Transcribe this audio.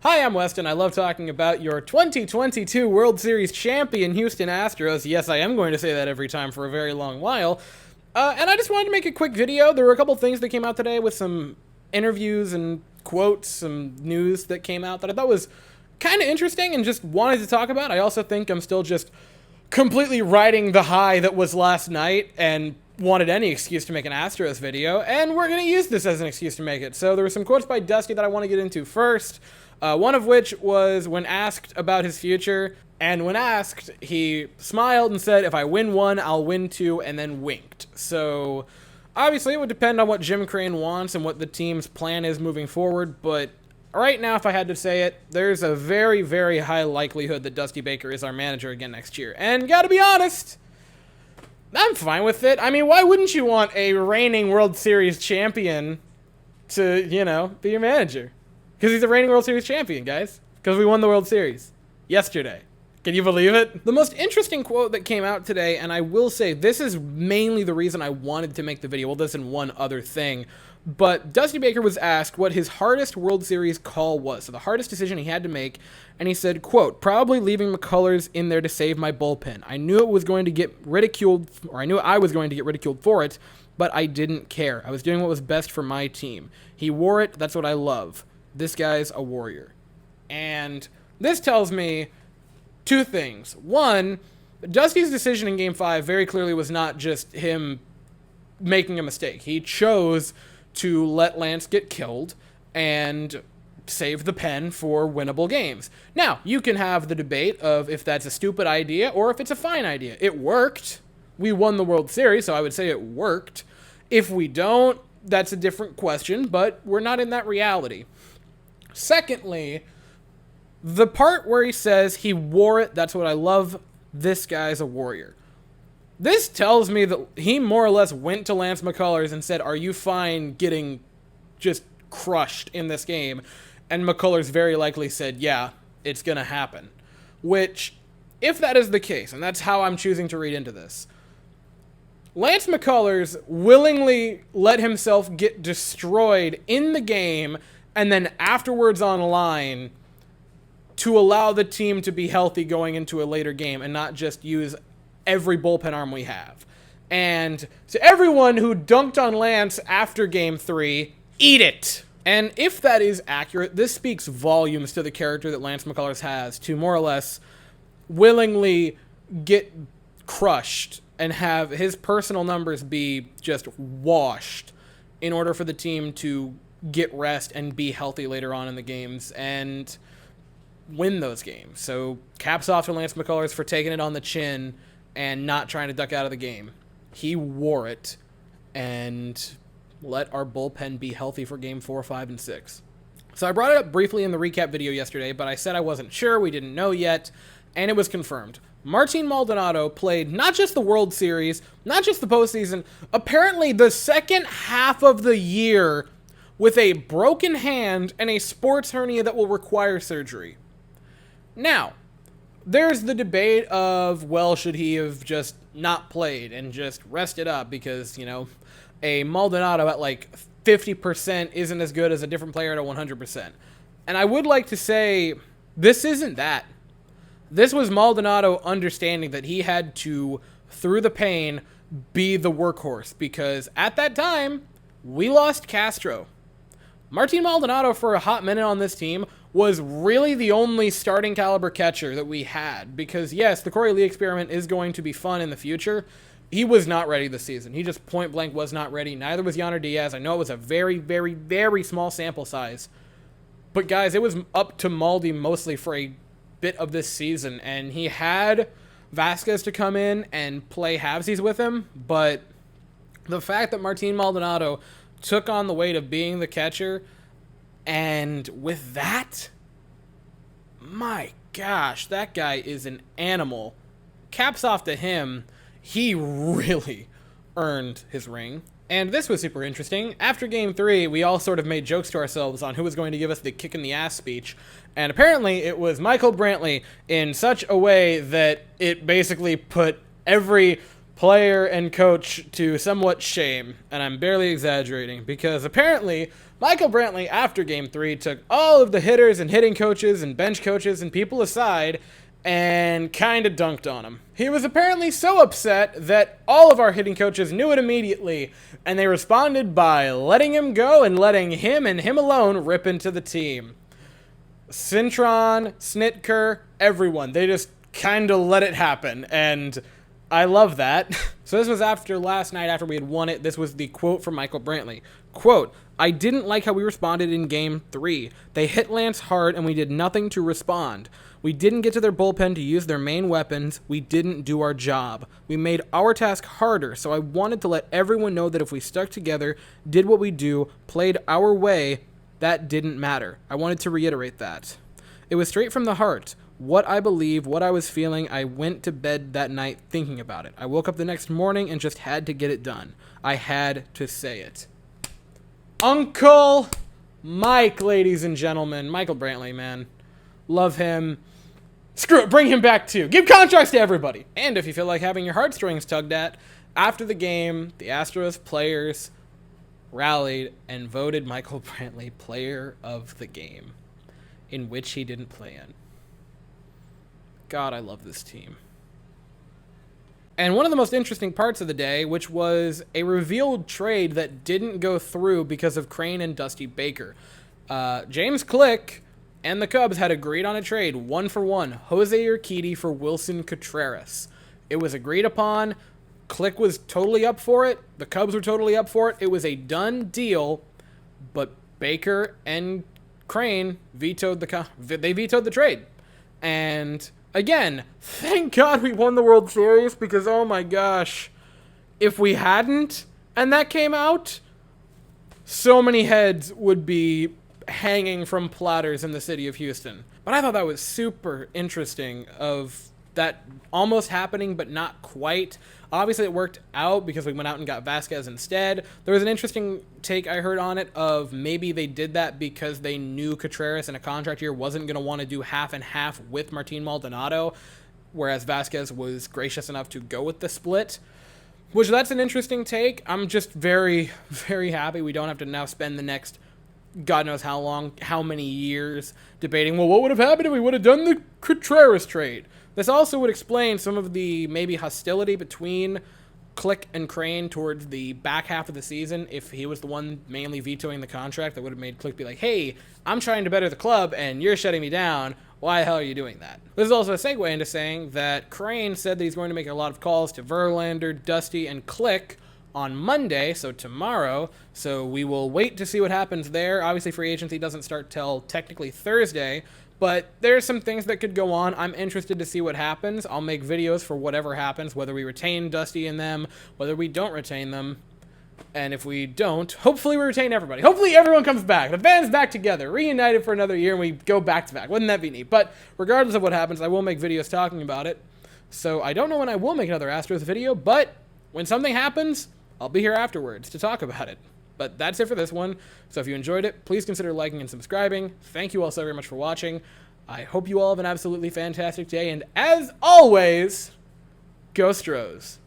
Hi, I'm Weston. I love talking about your 2022 World Series champion Houston Astros. Yes, I am going to say that every time for a very long while. And I just wanted to make a quick video. There were a couple things that came out today with some interviews and quotes, some news that came out that I thought was kind of interesting and just wanted to talk about. I also think I'm still just completely riding the high that was last night and wanted any excuse to make an Astros video, and we're going to use this as an excuse to make it. So there were some quotes by Dusty that I want to get into first. One of which was when asked about his future, and when asked, he smiled and said, "If I win one, I'll win two," and then winked. So, obviously, it would depend on what Jim Crane wants and what the team's plan is moving forward, but right now, if I had to say it, there's a very, very high likelihood that Dusty Baker is our manager again next year. And gotta be honest, I'm fine with it. I mean, why wouldn't you want a reigning World Series champion to, be your manager? Because he's a reigning World Series champion, guys. Because we won the World Series yesterday. Can you believe it? The most interesting quote that came out today, and I will say this is mainly the reason I wanted to make the video. Well, this and one other thing. But Dusty Baker was asked what his hardest World Series call was. So the hardest decision he had to make. And he said, quote, "Probably leaving McCullers in there to save my bullpen. I knew it was going to get ridiculed, or I knew I was going to get ridiculed for it, but I didn't care. I was doing what was best for my team. He wore it. That's what I love. This guy's a warrior." And this tells me two things. One, Dusty's decision in Game 5 very clearly was not just him making a mistake. He chose to let Lance get killed and save the pen for winnable games. Now, you can have the debate of if that's a stupid idea or if it's a fine idea. It worked. We won the World Series, so I would say it worked. If we don't, that's a different question, but we're not in that reality. Secondly, the part where he says he wore it, that's what I love, this guy's a warrior. This tells me that he more or less went to Lance McCullers and said, "Are you fine getting just crushed in this game?" And McCullers very likely said, "Yeah, it's going to happen." Which, if that is the case, and that's how I'm choosing to read into this, Lance McCullers willingly let himself get destroyed in the game and then afterwards online to allow the team to be healthy going into a later game and not just use every bullpen arm we have. And to everyone who dunked on Lance after Game 3, eat it! And if that is accurate, this speaks volumes to the character that Lance McCullers has to more or less willingly get crushed and have his personal numbers be just washed in order for the team to get rest and be healthy later on in the games and win those games. So caps off to Lance McCullers for taking it on the chin and not trying to duck out of the game. He wore it and let our bullpen be healthy for Game 4, 5, and 6. So I brought it up briefly in the recap video yesterday, but I said I wasn't sure, we didn't know yet, and it was confirmed. Martin Maldonado played not just the World Series, not just the postseason, apparently the second half of the year with a broken hand and a sports hernia that will require surgery. Now, there's the debate of, well, should he have just not played and just rested up because, a Maldonado at like 50% isn't as good as a different player at a 100%. And I would like to say, this isn't that. This was Maldonado understanding that he had to, through the pain, be the workhorse because at that time, we lost Castro. Martin Maldonado, for a hot minute on this team, was really the only starting caliber catcher that we had. Because, yes, the Corey Lee experiment is going to be fun in the future. He was not ready this season. He just point blank was not ready. Neither was Yonder Diaz. I know it was a very, very, very small sample size. But, guys, it was up to Maldi mostly for a bit of this season. And he had Vasquez to come in and play halvesies with him. But the fact that Martin Maldonado took on the weight of being the catcher, and with that, my gosh, that guy is an animal. Caps off to him. He really earned his ring. And this was super interesting. After Game 3, we all sort of made jokes to ourselves on who was going to give us the kick in the ass speech. And apparently it was Michael Brantley in such a way that it basically put every player and coach to somewhat shame, and I'm barely exaggerating, because apparently Michael Brantley, after Game 3, took all of the hitters and hitting coaches and bench coaches and people aside and kind of dunked on him. He was apparently so upset that all of our hitting coaches knew it immediately, and they responded by letting him go and letting him and him alone rip into the team. Cintron, Snitker, everyone, they just kind of let it happen, and I love that. So this was after last night, after we had won it. This was the quote from Michael Brantley. Quote, "I didn't like how we responded in Game 3. They hit Lance hard and we did nothing to respond. We didn't get to their bullpen to use their main weapons. We didn't do our job. We made our task harder, so I wanted to let everyone know that if we stuck together, did what we do, played our way, that didn't matter. I wanted to reiterate that. It was straight from the heart. What I believe, what I was feeling, I went to bed that night thinking about it. I woke up the next morning and just had to get it done. I had to say it." Uncle Mike, ladies and gentlemen. Michael Brantley, man. Love him. Screw it, bring him back too. Give contracts to everybody. And if you feel like having your heartstrings tugged at, after the game, the Astros players rallied and voted Michael Brantley player of the game, in which he didn't play in. God, I love this team. And one of the most interesting parts of the day, which was a revealed trade that didn't go through because of Crane and Dusty Baker. James Click and the Cubs had agreed on a trade, 1-for-1, Jose Urquidy for Wilson Contreras. It was agreed upon. Click was totally up for it. The Cubs were totally up for it. It was a done deal, but Baker and Crane vetoed the trade. And again, thank God we won the World Series, because oh my gosh, if we hadn't and that came out, so many heads would be hanging from platters in the city of Houston. But I thought that was super interesting of that almost happening, but not quite. Obviously, it worked out because we went out and got Vasquez instead. There was an interesting take I heard on it of maybe they did that because they knew Contreras in a contract year wasn't going to want to do half and half with Martin Maldonado, whereas Vasquez was gracious enough to go with the split, which that's an interesting take. I'm just very, very happy we don't have to now spend the next God knows how long, how many years debating, well, what would have happened if we would have done the Contreras trade? This also would explain some of the maybe hostility between Click and Crane towards the back half of the season. If he was the one mainly vetoing the contract, that would have made Click be like, hey, I'm trying to better the club and you're shutting me down. Why the hell are you doing that? This is also a segue into saying that Crane said that he's going to make a lot of calls to Verlander, Dusty, and Click on Monday, so tomorrow. So we will wait to see what happens there. Obviously, free agency doesn't start till technically Thursday, but there's some things that could go on. I'm interested to see what happens. I'll make videos for whatever happens, whether we retain Dusty and them, whether we don't retain them. And if we don't, hopefully we retain everybody. Hopefully everyone comes back. The band's back together, reunited for another year, and we go back to back. Wouldn't that be neat? But regardless of what happens, I will make videos talking about it. So I don't know when I will make another Astros video, but when something happens, I'll be here afterwards to talk about it. But that's it for this one. So if you enjoyed it, please consider liking and subscribing. Thank you all so very much for watching. I hope you all have an absolutely fantastic day. And as always, go Astros.